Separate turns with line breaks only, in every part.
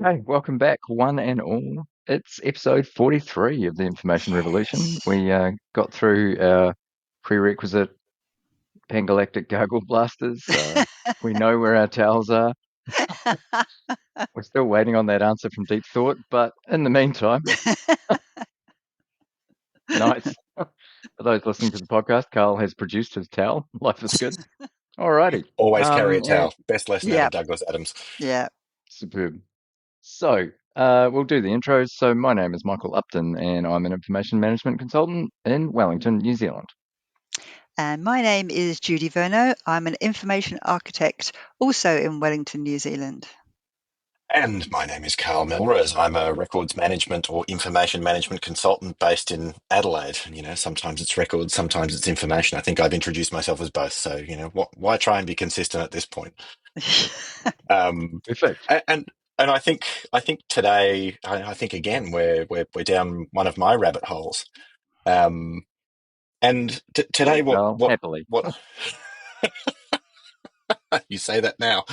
Okay, welcome back, one and all. It's episode 43 of the Information Revolution. We got through our prerequisite pangalactic gargle blasters. We know where our towels are. We're still waiting on that answer from Deep Thought, but in the meantime, nice. For those listening to the podcast, Carl has produced his towel. Life is good. Alrighty.
Always carry a
And
towel. Best lesson out of
Yep.
Douglas Adams.
Yeah.
superb. So, we'll do the intros. So, my name is Michael Upton, and I'm an information management consultant in Wellington, New Zealand.
And my name is Judi Vernau. I'm an information architect, also in Wellington, New Zealand.
And my name is Karl Melrose. I'm a records management or information management consultant based in Adelaide. And, sometimes it's records, sometimes it's information. I think I've introduced myself as both. So, why try and be consistent at this point?
Perfect.
And I think today, I think again we're down one of my rabbit holes. And today,
Happily.
what you say that now.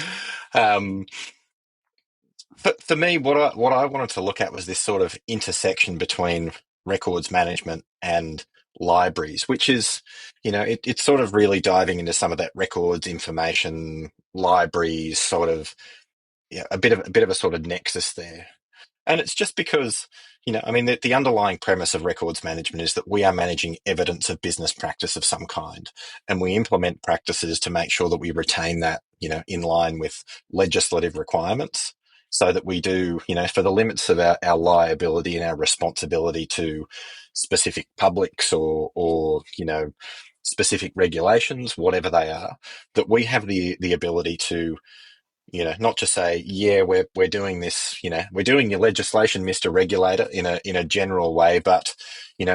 For me, what I wanted to look at was this sort of intersection between records management and libraries, which is, it's sort of really diving into some of that records information libraries sort of, a bit of a sort of nexus there. And it's just because, the underlying premise of records management is that we are managing evidence of business practice of some kind, and we implement practices to make sure that we retain that, in line with legislative requirements, so that we do, for the limits of our liability and our responsibility to specific publics or specific regulations, whatever they are, that we have the ability to, not just say, yeah, we're doing this, we're doing your legislation, Mr. Regulator, in a general way, but,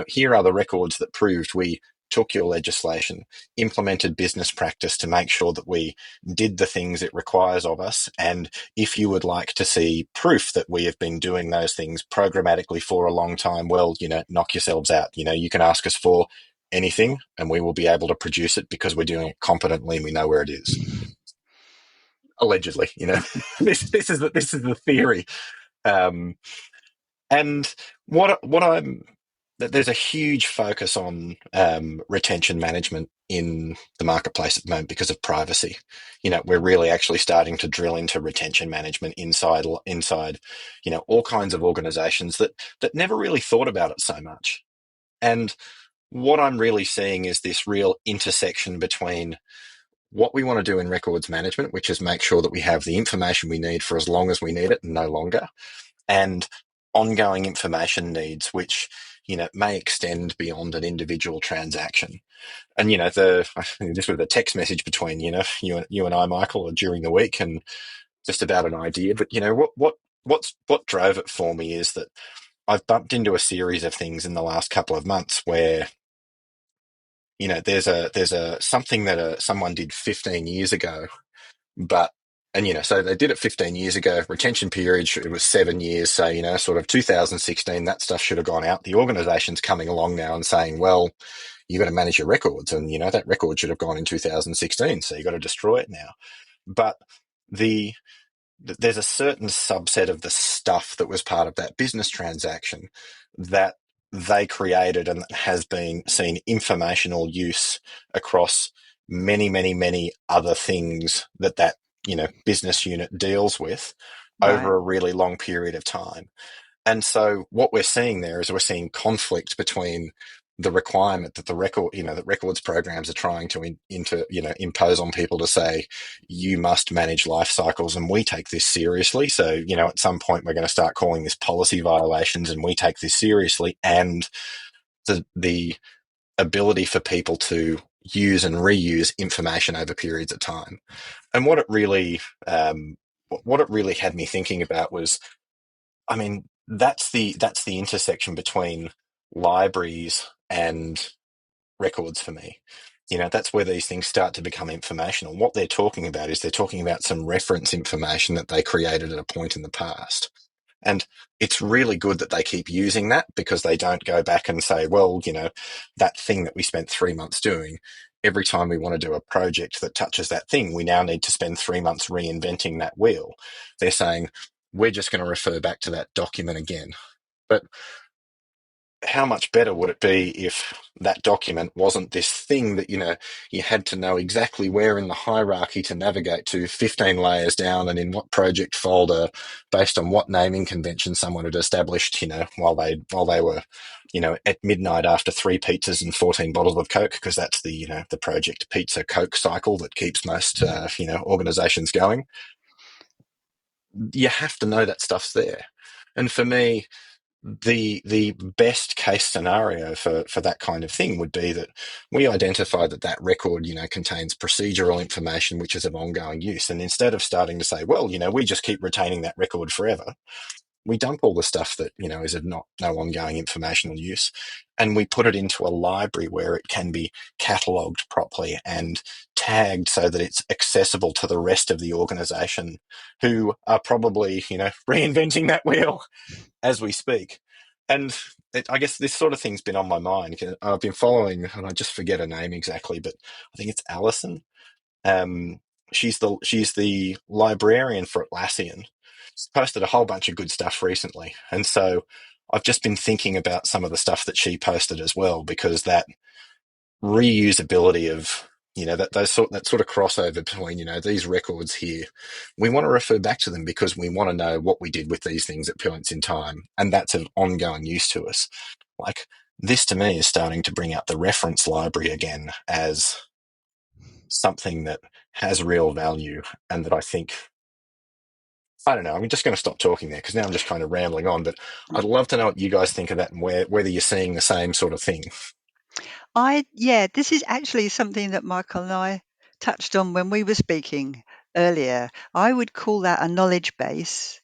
here are the records that proved we took your legislation, implemented business practice to make sure that we did the things it requires of us. And if you would like to see proof that we have been doing those things programmatically for a long time, well, knock yourselves out. You can ask us for anything and we will be able to produce it because we're doing it competently and we know where it is. Allegedly, this is the theory, and there's a huge focus on retention management in the marketplace at the moment because of privacy. We're really actually starting to drill into retention management inside all kinds of organizations that never really thought about it so much. And what I'm really seeing is this real intersection between what we want to do in records management, which is make sure that we have the information we need for as long as we need it and no longer, and ongoing information needs, which, may extend beyond an individual transaction. And, this was a text message between, you and I, Michael, during the week, and just about an idea. But, what drove it for me is that I've bumped into a series of things in the last couple of months where, there's something that someone did 15 years ago, so they did it 15 years ago. Retention period, it was 7 years. So, sort of 2016, that stuff should have gone out. The organization's coming along now and saying, well, you got to manage your records, and that record should have gone in 2016. So you got to destroy it now. But there's a certain subset of the stuff that was part of that business transaction that they created and has been seen informational use across many, many, many other things that business unit deals with over a really long period of time. And so what we're seeing there is we're seeing conflict between the requirement that that records programs are trying to impose on people to say, you must manage life cycles and we take this seriously. So, at some point we're going to start calling this policy violations and we take this seriously. And the ability for people to use and reuse information over periods of time. And what it really had me thinking about was, that's the intersection between libraries and records for me. That's where these things start to become informational. What they're talking about is they're talking about some reference information that they created at a point in the past. And it's really good that they keep using that because they don't go back and say, well, that thing that we spent 3 months doing, every time we want to do a project that touches that thing, we now need to spend 3 months reinventing that wheel. They're saying, we're just going to refer back to that document again. But how much better would it be if that document wasn't this thing that, you had to know exactly where in the hierarchy to navigate to 15 layers down and in what project folder based on what naming convention someone had established, while they were, at midnight after 3 pizzas and 14 bottles of Coke, because that's the project pizza Coke cycle that keeps most, organizations going. You have to know that stuff's there. And for me, the best case scenario for that kind of thing would be that we identify that record contains procedural information which is of ongoing use, and instead of starting to say, well, we just keep retaining that record forever, we dump all the stuff that is of no ongoing informational use, and we put it into a library where it can be catalogued properly and tagged so that it's accessible to the rest of the organization, who are probably reinventing that wheel as we speak. And I guess this sort of thing's been on my mind. I've been following, and I just forget her name exactly, but I think it's Alison. Um, she's the librarian for Atlassian. She's posted a whole bunch of good stuff recently, and so I've just been thinking about some of the stuff that she posted as well, because that reusability of that sort of crossover between these records here, we want to refer back to them because we want to know what we did with these things at points in time, and that's of ongoing use to us. Like, this to me is starting to bring out the reference library again as something that has real value, and that I don't know. I'm just going to stop talking there because now I'm just kind of rambling on. But I'd love to know what you guys think of that, and whether you're seeing the same sort of thing.
Yeah, this is actually something that Michael and I touched on when we were speaking earlier. I would call that a knowledge base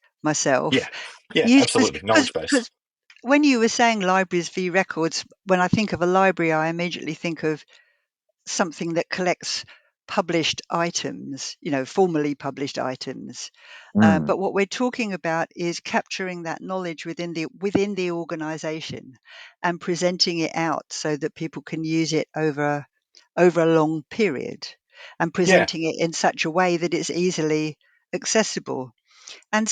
Yeah,
myself.
yeah, absolutely. Knowledge base.
Because when you were saying libraries v records, when I think of a library, I immediately think of something that collects published items, formally published items.
Mm,
But what we're talking about is capturing that knowledge within the organization and presenting it out so that people can use it over a long period, and
Yeah,
presenting it in such a way that it's easily accessible. And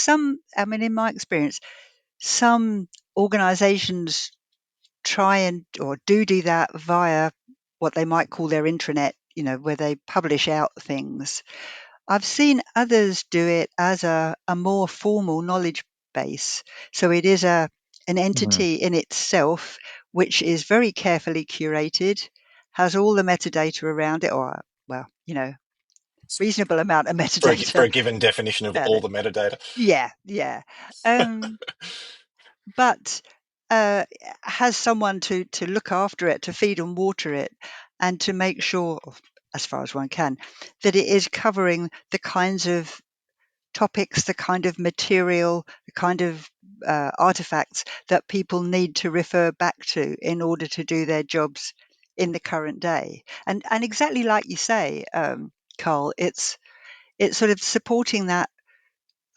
in my experience, some organizations try and or do that via what they might call their intranet, where they publish out things. I've seen others do it as a more formal knowledge base. So it is an
mm.
entity in itself, which is very carefully curated, has all the metadata around it, or, well, reasonable amount of
for
metadata.
a given definition of all
Uh,
the metadata.
yeah, yeah. Um, but uh, has someone to look after it, to feed and water it, and to make sure, as far as one can, that it is covering the kinds of topics, the kind of material, the kind of artifacts that people need to refer back to in order to do their jobs in the current day. And exactly like you say, Carl, it's sort of supporting that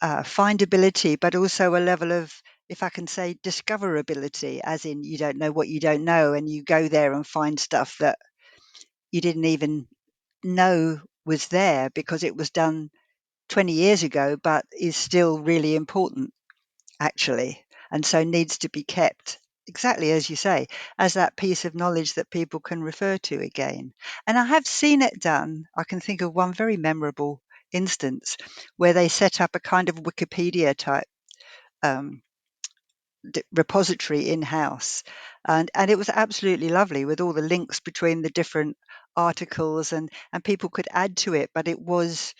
findability, but also a level of, if I can say, discoverability, as in you don't know what you don't know, and you go there and find stuff that you didn't even know was there because it was done 20 years ago, but is still really important, actually, and so needs to be kept. Exactly as you say, as that piece of knowledge that people can refer to again. And I have seen it done. I can think of one very memorable instance where they set up a kind of Wikipedia type um, repository in house, and it was absolutely lovely with all the links between the different articles, and people could add to it, but it was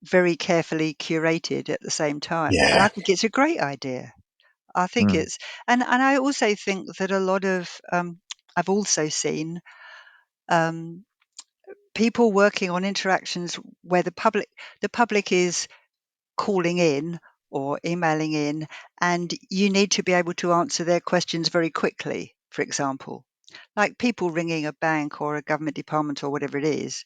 very carefully curated at the same time. And I
Yeah,
think it's a great idea. I think
Mm,
it's, and I also think that a lot of, I've also seen um, people working on interactions where the public is calling in or emailing in, and you need to be able to answer their questions very quickly, for example, like people ringing a bank or a government department or whatever it is,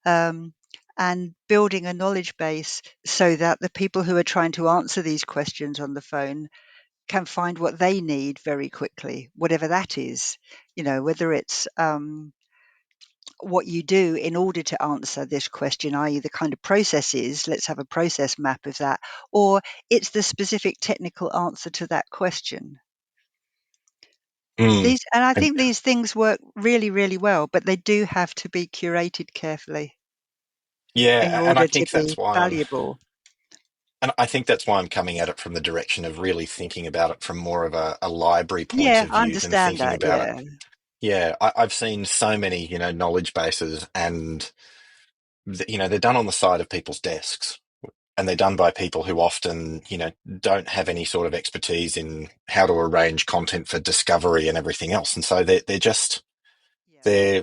um, and building a knowledge base so that the people who are trying to answer these questions on the phone can find what they need very quickly, whatever that is, whether it's what you do in order to answer this question, i.e. the kind of processes, let's have a process map of that, or it's the specific technical answer to that question.
Mm.
And I
And
think these things work really, really well, but they do have to be curated carefully in
yeah, and I
order to
think that's
be
why
valuable.
I'm coming at it from the direction of really thinking about it from more of a library point
Yeah,
of
I
view than
understand
thinking
that.
about it.
Yeah.
Yeah, I've seen so many, knowledge bases, and they're done on the side of people's desks, and they're done by people who often, don't have any sort of expertise in how to arrange content for discovery and everything else, and so they're just
Yeah.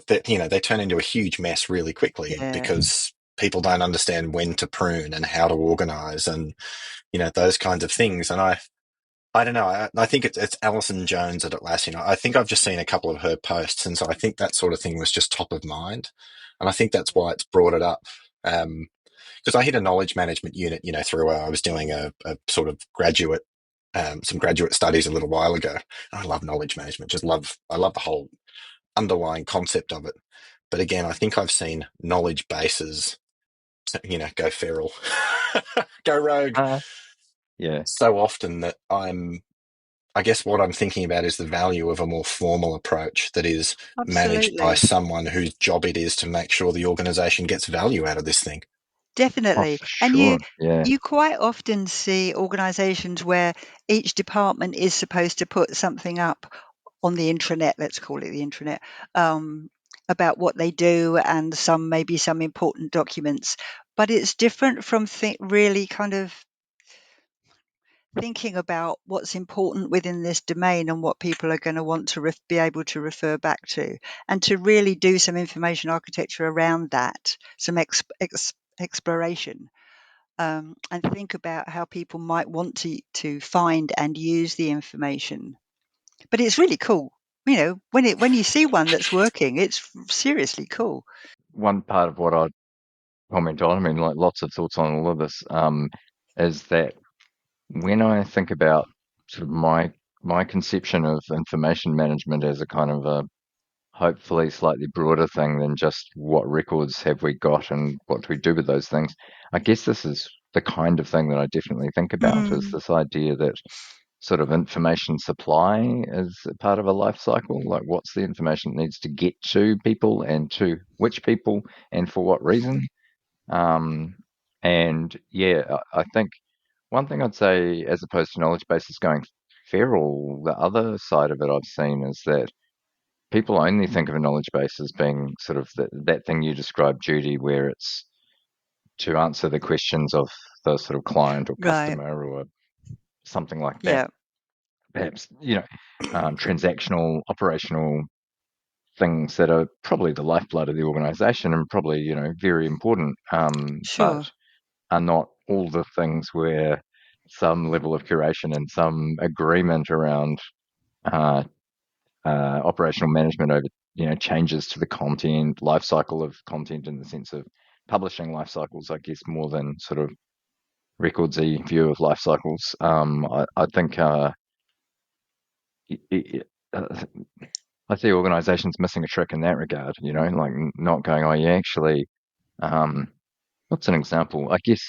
they turn into a huge mess really quickly
Yeah.
because people don't understand when to prune and how to organize and those kinds of things. And I don't know. I think it's Alison Jones at Atlassian. I think I've just seen a couple of her posts, and so I think that sort of thing was just top of mind, and I think that's why it's brought it up. Because I hit a knowledge management unit, through I was doing a sort of some graduate studies a little while ago. And I love knowledge management. I love the whole underlying concept of it. But again, I think I've seen knowledge bases, go feral, go rogue
Uh, yeah.
so often that I guess what I'm thinking about is the value of a more formal approach that is managed by
Absolutely.
someone whose job it is to make sure the organization gets value out of this thing.
Oh,
Definitely.
for
And
sure. Yeah.
you quite often see organizations where each department is supposed to put something up on the intranet, let's call it the intranet, um, about what they do, and maybe some important documents. But it's different from really kind of thinking about what's important within this domain and what people are going to want to be able to refer back to, and to really do some information architecture around that, some exploration, and think about how people might want to find and use the information. But it's really cool. When you see one that's working, it's seriously cool.
One part of what I'd comment on, I mean, like lots of thoughts on all of this, is that when I think about sort of my conception of information management as a kind of a hopefully slightly broader thing than just what records have we got and what do we do with those things. I guess this is the kind of thing that I definitely think about is
Mm,
this idea that sort of information supply is a part of a life cycle. Like, what's the information that needs to get to people and to which people and for what reason? Um, and yeah, I think one thing I'd say, as opposed to knowledge bases going feral, the other side of it I've seen is that people only think of a knowledge base as being sort of that thing you described, Judy, where it's to answer the questions of the sort of client or
right.
customer or something like that.
Yeah.
Perhaps, transactional, operational things that are probably the lifeblood of the organization and probably, very important, but
Sure.
are not all the things where some level of curation and some agreement around uh, operational management over changes to the content life cycle of content in the sense of publishing life cycles, I guess, more than sort of recordsy view of life cycles. I think uh, I see organisations missing a trick in that regard. Like not going, oh yeah, actually, um, what's an example? I guess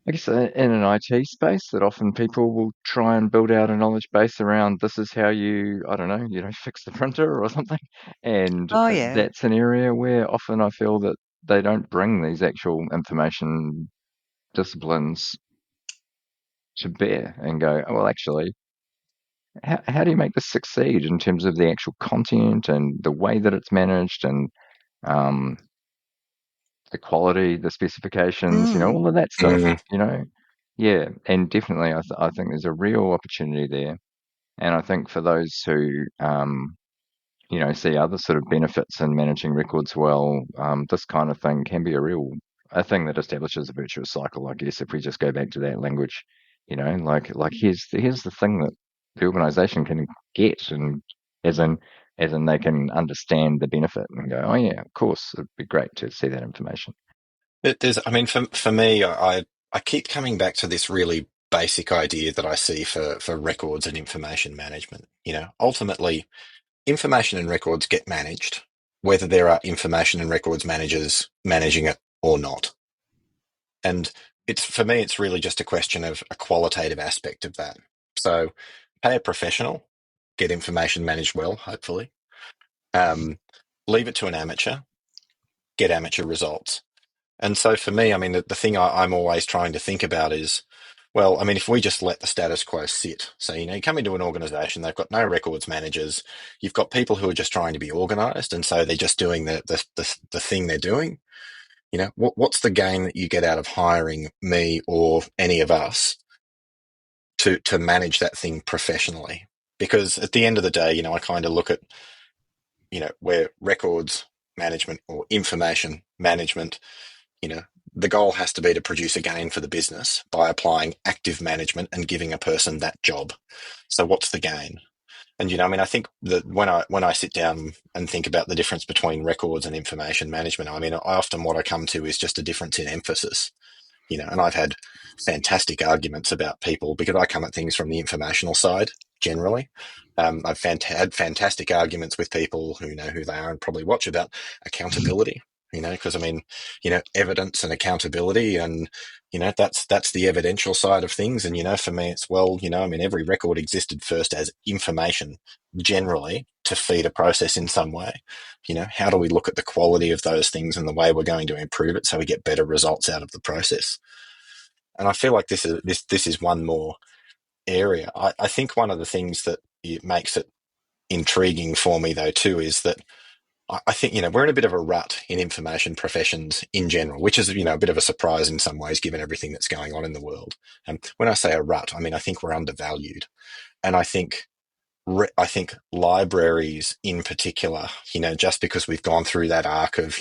in an IT space, that often people will try and build out a knowledge base around this is how I don't know, fix the printer or something. And
Oh, yeah.
that's an area where often I feel that they don't bring these actual information disciplines to bear and go, oh, well, actually, how do you make this succeed in terms of the actual content and the way that it's managed and um, the quality, the specifications,
Mm,
all of that stuff,
Mm.
you know. Yeah, and definitely, I think there's a real opportunity there, and I think for those who, see other sort of benefits in managing records well, this kind of thing can be a thing that establishes a virtuous cycle. I guess if we just go back to that language, like here's the thing that the organisation can get, and as in as in they can understand the benefit and go, oh yeah, of course, it'd be great to see that information.
I mean, for me, I keep coming back to this really basic idea that I see for records and information management. Ultimately, information and records get managed. whether there are information and records managers managing it or not. And for me, it's really just a question of a qualitative aspect of that. So pay a professional, get information managed well, hopefully. Leave it to an amateur, get amateur results. And so for me, I mean, the thing I'm always trying to think about is, well, I mean, if we just let the status quo sit, so, you come into an organization, they've got no records managers, you've got people who are just trying to be organized, and so they're just doing the thing they're doing. What's the gain that you get out of hiring me or any of us to manage that thing professionally? Because at the end of the day, I kind of look at, where records management or information management, the goal has to be to produce a gain for the business by applying active management and giving a person that job. So what's the gain? And I mean, I think that when I sit down and think about the difference between records and information management, I mean, often what I come to is just a difference in emphasis. And I've had fantastic arguments about people because I come at things from the informational side generally. I've had fantastic arguments with people who know who they are and probably watch about accountability. Because I mean, evidence and accountability, and that's the evidential side of things. And for me, it's I mean, every record existed first as information, generally, to feed a process in some way. How do we look at the quality of those things and the way we're going to improve it so we get better results out of the process? And I feel like this is one more area. I think one of the things that it makes it intriguing for me, though, too, is that I think, we're in a bit of a rut in information professions in general, which is, a bit of a surprise in some ways, given everything that's going on in the world. And when I say a rut, I mean, I think we're undervalued. And I think libraries in particular, just because we've gone through that arc of,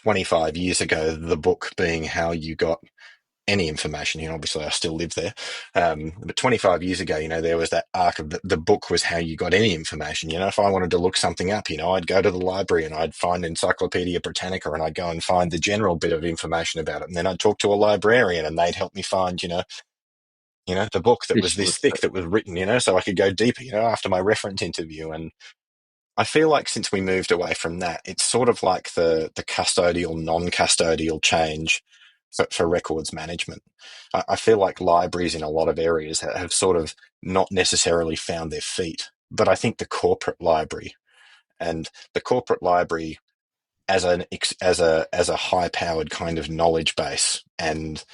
25 years ago, the book being how you got any information. Obviously I still live there. But 25 years ago, there was that arc of the book was how you got any information. If I wanted to look something up, I'd go to the library and I'd find Encyclopedia Britannica and I'd go and find the general bit of information about it. And then I'd talk to a librarian and they'd help me find, the book that was this
Specialist.
thick that was written, so I could go deeper, after my reference interview. And I feel like since we moved away from that, it's sort of like the custodial, non-custodial change for records management. I feel like libraries in a lot of areas have sort of not necessarily found their feet, but I think the corporate library as a high-powered kind of knowledge base and,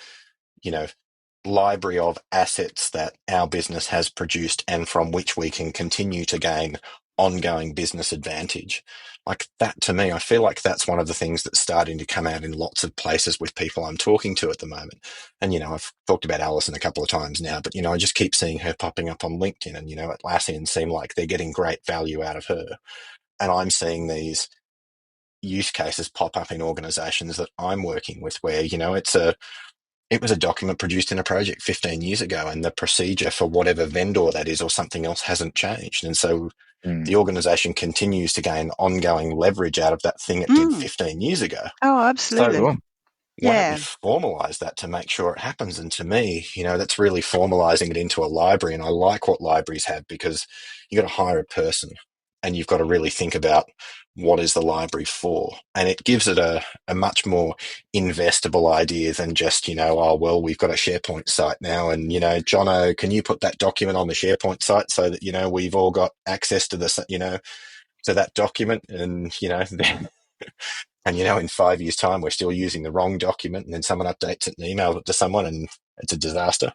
library of assets that our business has produced and from which we can continue to gain ongoing business advantage. Like that, to me, I feel like that's one of the things that's starting to come out in lots of places with people I'm talking to at the moment. And, I've talked about Alison a couple of times now, but, I just keep seeing her popping up on LinkedIn and, Atlassian seem like they're getting great value out of her. And I'm seeing these use cases pop up in organizations that I'm working with where, it was a document produced in a project 15 years ago and the procedure for whatever vendor that is or something else hasn't changed. And so the organization continues to gain ongoing leverage out of that thing it did 15 years ago.
Oh,
So
absolutely.
why don't we
Yeah.
formalize that to make sure it happens? And to me, that's really formalizing it into a library. And I like what libraries have because you've got to hire a person and you've got to really think about what is the library for. And it gives it a much more investable idea than just, oh, well, we've got a SharePoint site now. And, Jono, can you put that document on the SharePoint site so that, we've all got access to this, to that document and, and, in 5 years' time, we're still using the wrong document and then someone updates it and emails it to someone and it's a disaster.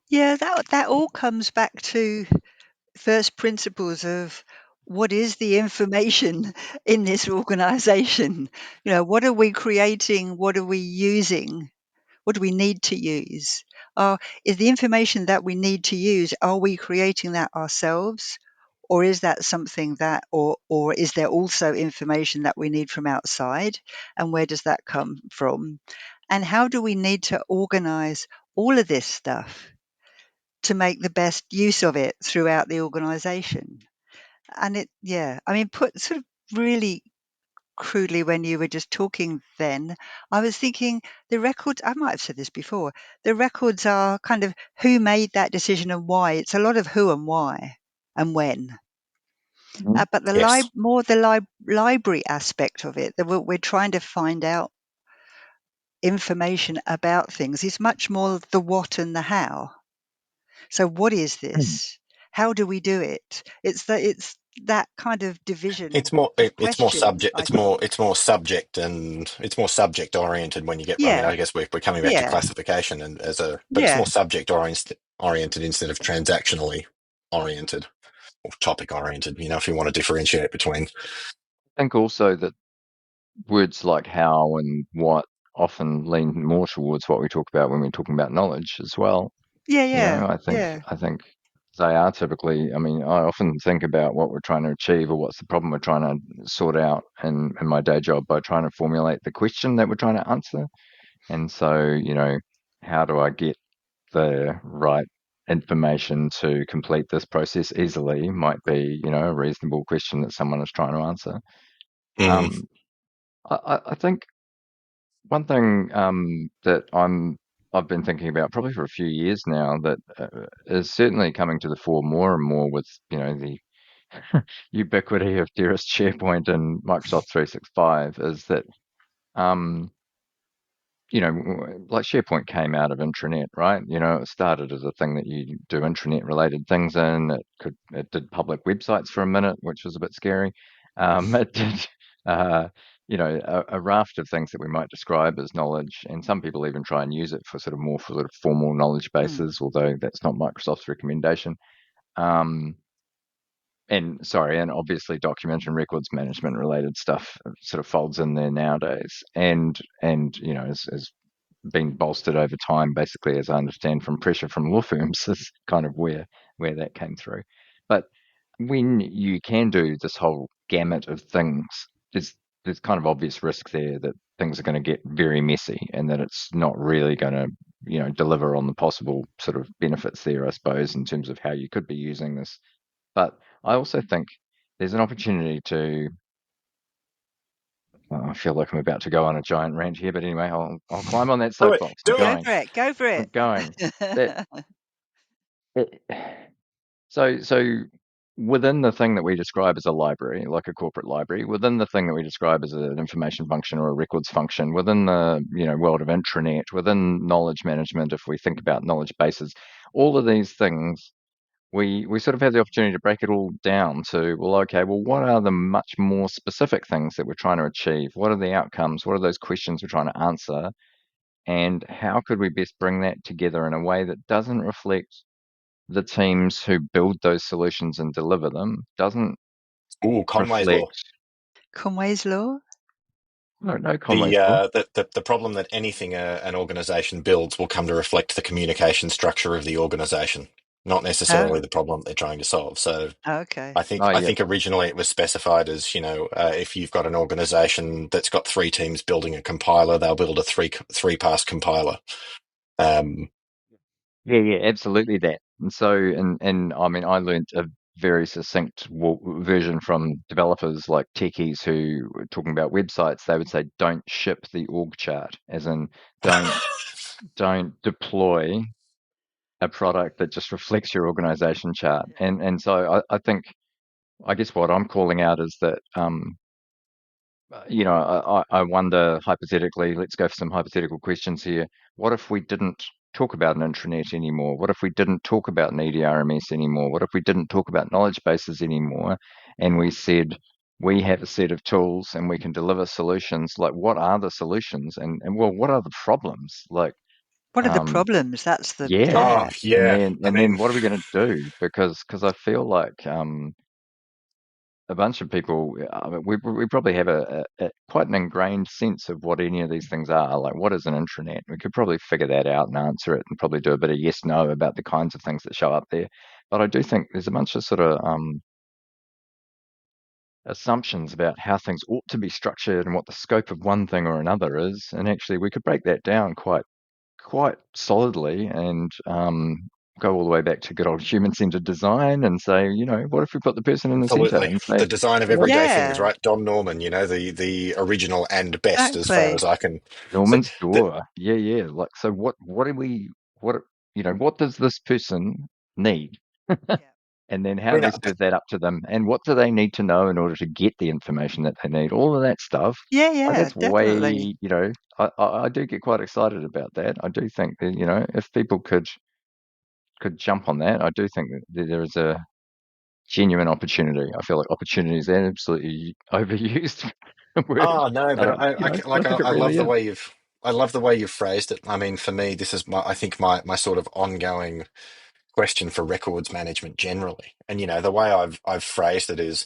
Yeah, that all comes back to first principles of what is the information in this organization? What are we creating? What are we using? What do we need to use? Is the information that we need to use, are we creating that ourselves? Or is that something that, or is there also information that we need from outside? And where does that come from? And how do we need to organize all of this stuff to make the best use of it throughout the organization? And put sort of really crudely when you were just talking then, I was thinking the records, I might have said this before, the records are kind of who made that decision and why. It's a lot of who and why and when. But the
Yes.
library aspect of it, that we're trying to find out information about things, is much more the what and the how. So what is
Mm.
this? How do we do it? It's that kind of division
It's more
of
it's more
question,
subject
I think.
it's more subject, and it's more subject oriented when you get, I mean,
Yeah,
I guess we're coming back to
yeah,
classification and but it's
yeah,
more subject oriented instead of transactionally oriented or topic oriented, if you want to differentiate between.
I think also that words like how and what often lean more towards what we talk about when we're talking about knowledge as well.
yeah, yeah, yeah.
I think they are typically, I mean, I often think about what we're trying to achieve or what's the problem we're trying to sort out in my day job by trying to formulate the question that we're trying to answer. And so, how do I get the right information to complete this process easily might be, a reasonable question that someone is trying to answer.
Mm.
Um, I think one thing that I've been thinking about probably for a few years now that is certainly coming to the fore more and more with the ubiquity of Dearest SharePoint and Microsoft 365 is that um, like SharePoint came out of intranet, right? It started as a thing that you do intranet related things in. It did public websites for a minute, which was a bit scary. It did, uh, a raft of things that we might describe as knowledge, and some people even try and use it for sort of formal knowledge
Mm.
bases, although that's not Microsoft's recommendation. Um, and obviously document and records management related stuff sort of folds in there nowadays, and is been bolstered over time, basically, as I understand, from pressure from law firms, is kind of where that came through. But when you can do this whole gamut of things, there's kind of obvious risk there that things are going to get very messy and that it's not really going to, deliver on the possible sort of benefits there, I suppose, in terms of how you could be using this. But I also think there's an opportunity to I feel like I'm about to go on a giant rant here, but anyway, I'll climb on that
Do it,
soapbox. I'm
do it.
Go
going.
for it. Go for
I'm
it.
going. That it, so within the thing that we describe as a library, like a corporate library, within the thing that we describe as an information function or a records function, within the world of intranet, within knowledge management, if we think about knowledge bases, all of these things we sort of have the opportunity to break it all down to, well, okay, well, what are the much more specific things that we're trying to achieve? What are the outcomes? What are those questions we're trying to answer? And how could we best bring that together in a way that doesn't reflect the teams who build those solutions and deliver them, doesn't
Ooh, Conway's law.
reflect,
Conway's law.
no Conway's law.
The problem that anything an organization builds will come to reflect the communication structure of the organization, not
Oh,
necessarily the problem they're trying to solve. So
okay.
Oh,
I
yeah.
think originally it was specified as, if you've got an organization that's got three teams building a compiler, they'll build a three pass compiler. Um,
Yeah, absolutely that. And so, and I mean, I learned a very succinct version from developers like techies who were talking about websites. They would say, "Don't ship the org chart," as in, don't don't deploy a product that just reflects your organization chart. And so I think I guess what I'm calling out is that I wonder hypothetically, let's go for some hypothetical questions here. What if we didn't talk about an intranet anymore? What if we didn't talk about an EDRMS anymore? What if we didn't talk about knowledge bases anymore? And we said, we have a set of tools and we can deliver solutions. Like, what are the solutions? And well, what are the problems? Like,
What are the
um,
problems? That's the,
yeah.
oh,
yeah.
And
yeah.
then
I
and then
mean,
what are we going to do? Because I feel like a bunch of people, we probably have a quite an ingrained sense of what any of these things are. Like, what is an intranet? We could probably figure that out and answer it, and probably do a bit of yes no about the kinds of things that show up there. But I do think there's a bunch of sort of assumptions about how things ought to be structured and what the scope of one thing or another is. And actually, we could break that down quite solidly and go all the way back to good old human-centered design and say, what if we put the person in the center
absolutely.
and say,
The design of
well,
everyday things,
Yeah,
right? Don Norman, the original and best as far
exactly.
as I can. So
Norman's
the,
door. Yeah, yeah. Like, so what do we, what does this person need?
Yeah.
And then
I
how do
mean,
we serve that up to them? And what do they need to know in order to get the information that they need? All of that stuff.
Yeah, yeah,
That's
definitely.
way, I do get quite excited about that. I do think that, if people could jump on that, I do think that there is a genuine opportunity. I feel like opportunity is an absolutely overused word,
oh no,
but
but
I think it
I love
really
the
is.
way you've phrased it. I mean, for me, this is I think my sort of ongoing question for records management generally. And the way I've phrased it is,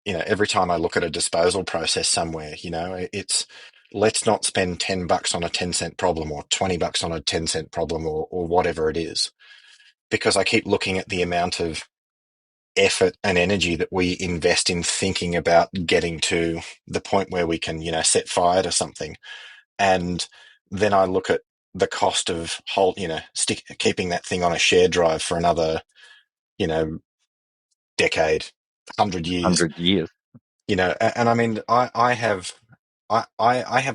every time I look at a disposal process somewhere, it's let's not spend $10 on a 10-cent problem or $20 on a 10-cent problem or whatever it is, because I keep looking at the amount of effort and energy that we invest in thinking about getting to the point where we can, set fire to something. And then I look at the cost of keeping that thing on a shared drive for another, you know, decade, 100 years,
100 years.
and I mean, I have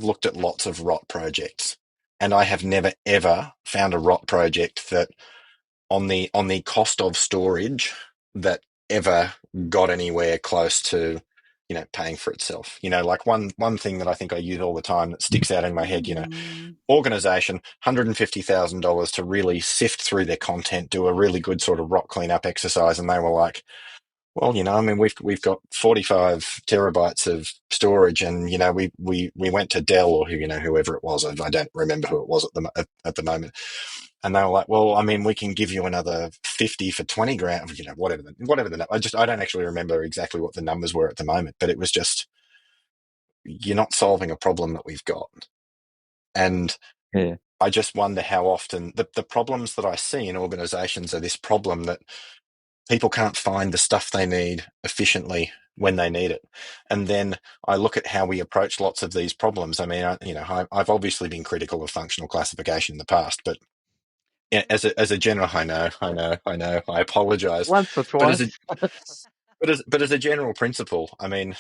looked at lots of rot projects, and I have never ever found a rot project that on the cost of storage that ever got anywhere close to paying for itself. Like one thing that I think I use all the time that sticks out in my head,
Mm.
organization, $150,000 to really sift through their content, do a really good sort of rot cleanup exercise, and they were like, well, I mean, we've got 45 terabytes of storage, and we went to Dell, or whoever it was. I don't remember who it was at the moment. And they were like, well, I mean, we can give you another 50 for 20 grand, whatever the I don't actually remember exactly what the numbers were at the moment, but it was just, you're not solving a problem that we've got. And
Yeah.
I just wonder how often the problems that I see in organizations are this problem that people can't find the stuff they need efficiently when they need it. And then I look at how we approach lots of these problems. I mean, I've obviously been critical of functional classification in the past, but yeah, as a general, I apologize,
Once or
but
twice.
as a general principle, I mean,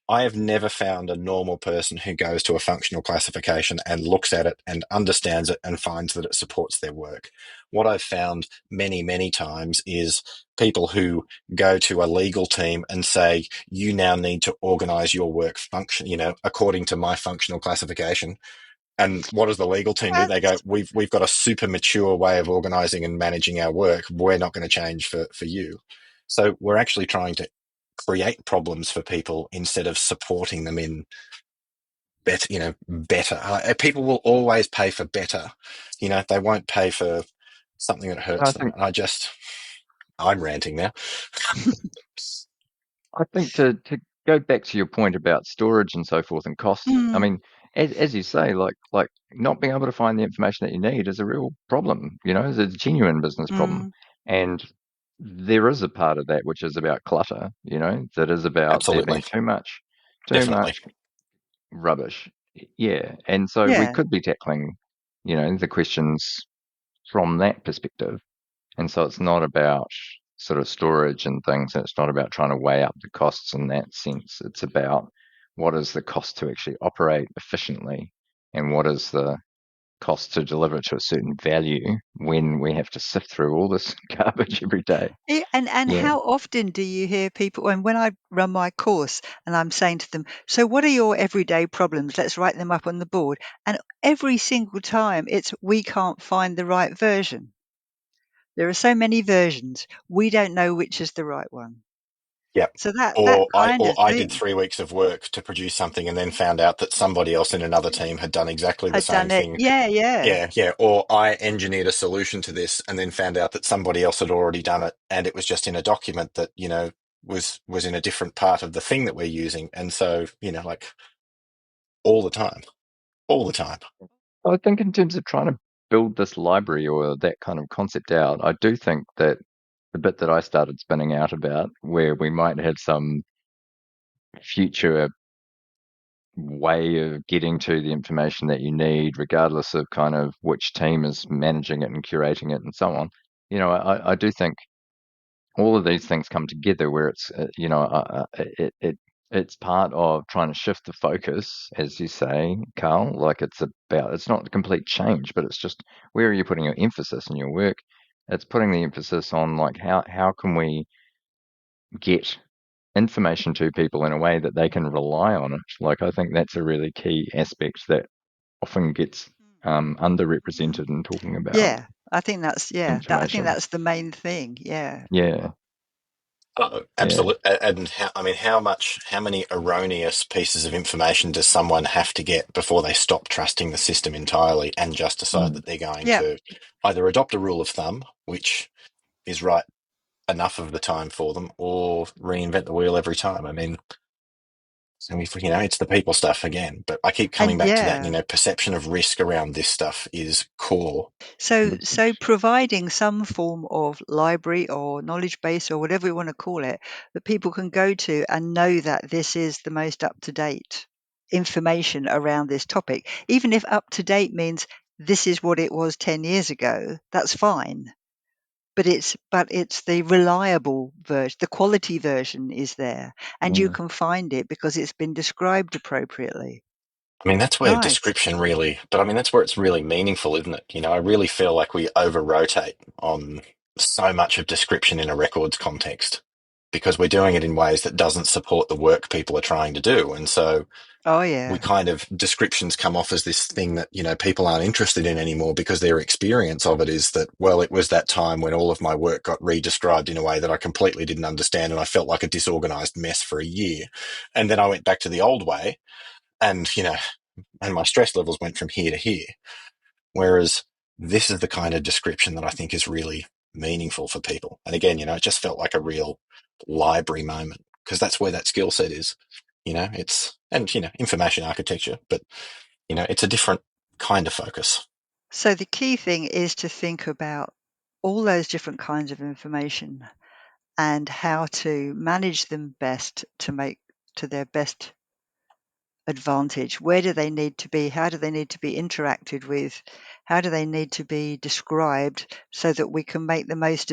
I have never found a normal person who goes to a functional classification and looks at it and understands it and finds that it supports their work. What I've found many, many times is people who go to a legal team and say, you now need to organize your work according to my functional classification. And what does the legal team do? They go,
That's
we've got a super mature way of organizing and managing our work. We're not going to change for you. So we're actually trying to create problems for people instead of supporting them in better. People will always pay for better. They won't pay for something that
I
hurts them.
think
And I'm ranting now.
I think to go back to your point about storage and so forth and cost, I
mm,
mean, as you say, like not being able to find the information that you need is a real problem, it's a genuine business problem.
mm.
And there is a part of that which is about clutter, that is about there being
Absolutely.
too
Definitely.
much rubbish. Yeah. And so we
Yeah.
could be tackling, the questions from that perspective. And so it's not about sort of storage and things. And it's not about trying to weigh up the costs in that sense. It's about what is the cost to actually operate efficiently and what is the cost to deliver to a certain value when we have to sift through all this garbage every day.
And
Yeah.
how often do you hear people, and when I run my course and I'm saying to them, so what are your everyday problems? Let's write them up on the board. And every single time it's, we can't find the right version. There are so many versions. We don't know which is the right one.
Yep.
So that
Or I
kind
or
of
I did
thing
3 weeks of work to produce something and then found out that somebody else in another team had done exactly the
had
same
done it.
thing.
Yeah, yeah.
Yeah, yeah. Or I engineered a solution to this and then found out that somebody else had already done it, and it was just in a document that, was in a different part of the thing that we're using. And so, like all the time. All the time.
I think in terms of trying to build this library or that kind of concept out, I do think that the bit that I started spinning out about, where we might have some future way of getting to the information that you need, regardless of kind of which team is managing it and curating it and so on. I do think all of these things come together where it's, it's part of trying to shift the focus, as you say, Carl. Like it's not a complete change, but it's just where are you putting your emphasis in your work, it's putting the emphasis on like how can we get information to people in a way that they can rely on it. Like I think that's a really key aspect that often gets underrepresented in talking about
Yeah, I think that's I think
information.
that's the main thing. Yeah.
Yeah,
Oh,
yeah,
absolutely. And how many erroneous pieces of information does someone have to get before they stop trusting the system entirely and just decide
mm,
that they're going
Yeah.
to either adopt a rule of thumb, which is right enough of the time for them, or reinvent the wheel every time? I mean, it's the people stuff again, but I keep coming
And
back to that. Perception of risk around this stuff is core.
so providing some form of library or knowledge base or whatever we want to call it that people can go to and know that this is the most up to date information around this topic, even if up to date means this is what it was 10 years ago, that's fine. But it's the reliable version, the quality version is there, and you
mm,
can find it because it's been described appropriately.
I mean, that's where
Nice.
description really, but I mean, that's where it's really meaningful, isn't it? I really feel like we over rotate on so much of description in a records context because we're doing it in ways that doesn't support the work people are trying to do. And so
Oh
we
yeah.
kind of descriptions come off as this thing that, people aren't interested in anymore because their experience of it is that, well, it was that time when all of my work got re-described in a way that I completely didn't understand and I felt like a disorganized mess for a year. And then I went back to the old way and, and my stress levels went from here to here. Whereas this is the kind of description that I think is really meaningful for people. And again, it just felt like a real library moment because that's where that skill set is. Information architecture, but, it's a different kind of focus.
So the key thing is to think about all those different kinds of information and how to manage them best to make to their best advantage. Where do they need to be? How do they need to be interacted with? How do they need to be described so that we can make the most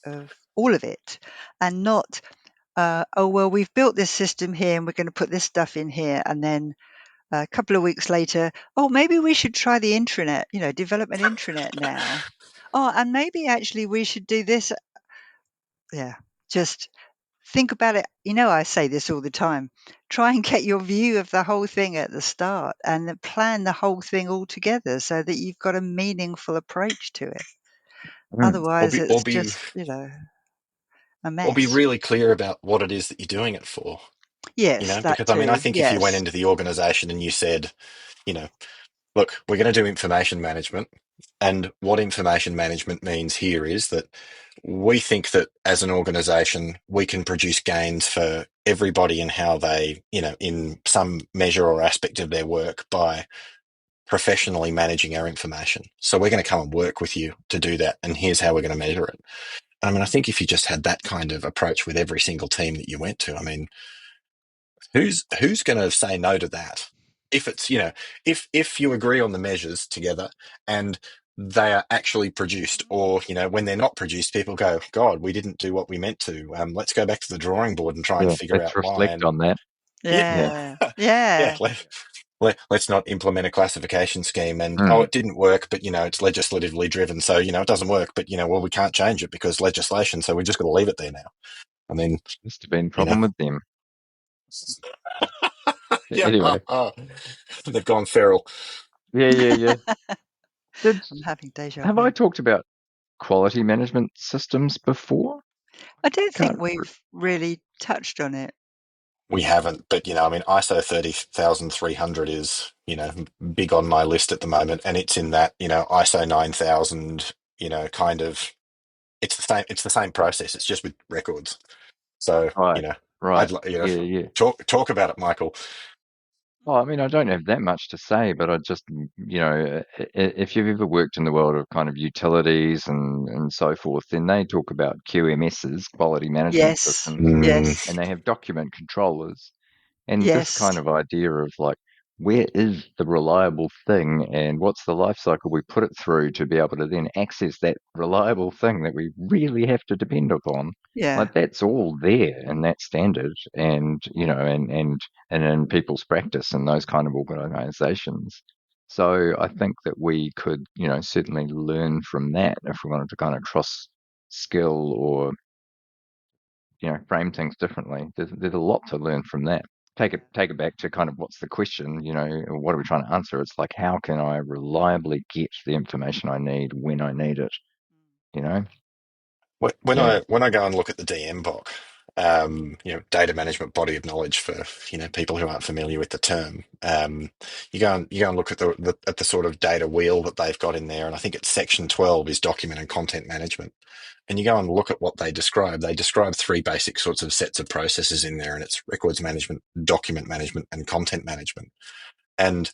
of all of it and not, oh, well, we've built this system here and we're going to put this stuff in here. And then a couple of weeks later, oh, maybe we should try the intranet, develop an intranet now. Oh, and maybe actually we should do this. Yeah, just think about it. I say this all the time. Try and get your view of the whole thing at the start and then plan the whole thing all together so that you've got a meaningful approach to it.
mm,
Or
Otherwise,
be, or
it's
be,
just, a
or be
mess.
really clear about what it is that you're doing it for.
Yes, that
Because I mean, I
too.
think if you went
Yes.
into the organization and you said, you know, look, we're going to do information management. And what information management means here is that we think that as an organization, we can produce gains for everybody in how they, in some measure or aspect of their work by professionally managing our information. So we're going to come and work with you to do that. And here's how we're going to measure it. I mean, I think if you just had that kind of approach with every single team that you went to, I mean, who's going to say no to that? If it's if you agree on the measures together and they are actually produced, or when they're not produced, people go, God, we didn't do what we meant to. Let's go back to the drawing board and try and
yeah.
figure
Let's
out why.
reflect
And
on that.
yeah,
Yeah,
Yeah.
yeah,
Yeah.
let's not implement a classification scheme. And
mm,
it didn't work, but it's legislatively driven, so it doesn't work. But well, we can't change it because legislation, so we just got to leave it there now. I mean,
must have been a
you know.
problem with them.
Yeah,
Anyway,
they've gone feral.
yeah, yeah, yeah. Did
I'm having deja
have I
vu.
talked about quality management systems before?
I don't think
Can't.
we've really touched on it.
We haven't, but I mean, ISO 30,300 is big on my list at the moment, and it's in that ISO 9000 kind of. It's the same. It's the same process. It's just with records. So
Right, right. Yeah, yeah.
talk about it, Michael.
Well, I mean, I don't have that much to say, but I just, if you've ever worked in the world of kind of utilities and so forth, then they talk about QMSs, quality management
Yes.
systems,
Mm,
Yes.
and they have document controllers. And this
Yes.
kind of idea of like, where is the reliable thing and what's the life cycle we put it through to be able to then access that reliable thing that we really have to depend upon?
Yeah.
Like that's all there in that standard and, and in people's practice and those kind of organizations. So I think that we could, certainly learn from that if we wanted to kind of cross skill or, frame things differently. There's a lot to learn from that. Take it back to kind of what's the question, what are we trying to answer? It's like, how can I reliably get the information I need when I need it? You know?
When
Yeah.
I go and look at the DMBOK, data management body of knowledge for people who aren't familiar with the term, you go and look at the sort of data wheel that they've got in there, and I think it's section 12 is document and content management. And you go and look at what they describe. They describe three basic sorts of sets of processes in there, and it's records management, document management, and content management. And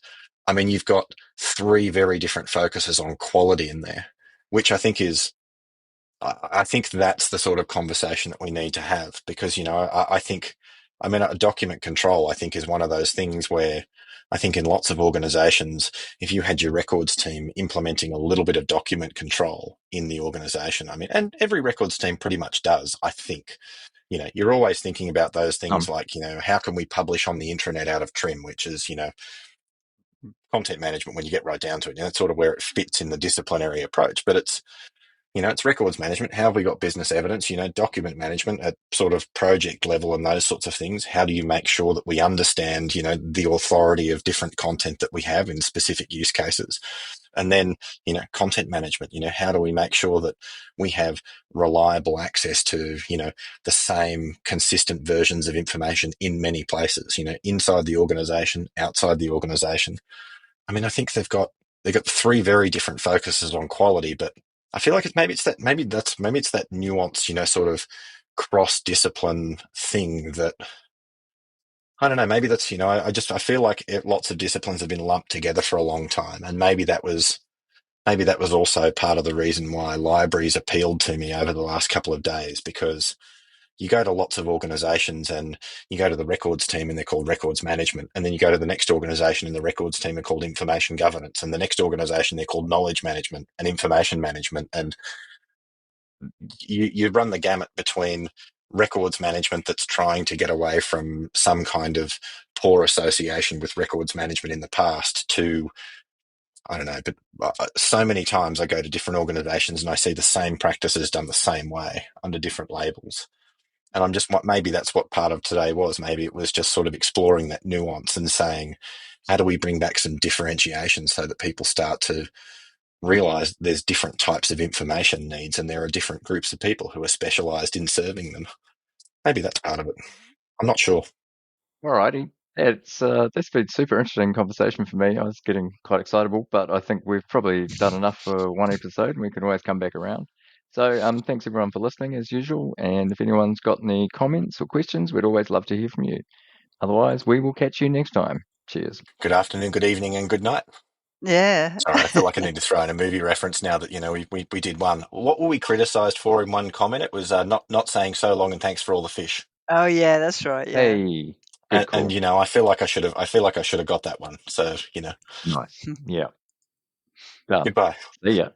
I mean, you've got three very different focuses on quality in there, which I think that's the sort of conversation that we need to have because, I think, a document control, I think, is one of those things where I think in lots of organizations, if you had your records team implementing a little bit of document control in the organization, and every records team pretty much does, I think, you're always thinking about those things like, how can we publish on the intranet out of trim, which is, content management when you get right down to it. That's sort of where it fits in the disciplinary approach, but it's records management. How have we got business evidence? Document management at sort of project level and those sorts of things. How do you make sure that we understand, the authority of different content that we have in specific use cases? And then, content management, how do we make sure that we have reliable access to, the same consistent versions of information in many places, inside the organization, outside the organization. I think they've got three very different focuses on quality, but I feel like maybe it's that nuance, sort of cross discipline thing that I don't know. Maybe that's I feel like lots of disciplines have been lumped together for a long time, and maybe that was also part of the reason why libraries appealed to me over the last couple of days because you go to lots of organizations and you go to the records team and they're called records management. And then you go to the next organization and the records team are called information governance. And the next organization, they're called knowledge management and information management. And you run the gamut between records management that's trying to get away from some kind of poor association with records management in the past to, I don't know, but so many times I go to different organizations and I see the same practices done the same way under different labels. And I'm just, maybe that's what part of today was. Maybe it was just sort of exploring that nuance and saying, how do we bring back some differentiation so that people start to realize there's different types of information needs and there are different groups of people who are specialized in serving them. Maybe that's part of it. I'm not sure.
Alrighty. That's been super interesting conversation for me. I was getting quite excitable, but I think we've probably done enough for one episode and we can always come back around. So thanks everyone for listening as usual. And if anyone's got any comments or questions, we'd always love to hear from you. Otherwise, we will catch you next time. Cheers.
Good afternoon, good evening, and good night.
Yeah.
Sorry, I feel like I need to throw in a movie reference now that we did one. What were we criticised for in one comment? It was not saying so long and thanks for all the fish.
Oh, yeah, that's right. Yeah.
Hey, good
And
call.
I feel like I should have got that one. So
Nice. Yeah. Done.
goodbye.
See ya.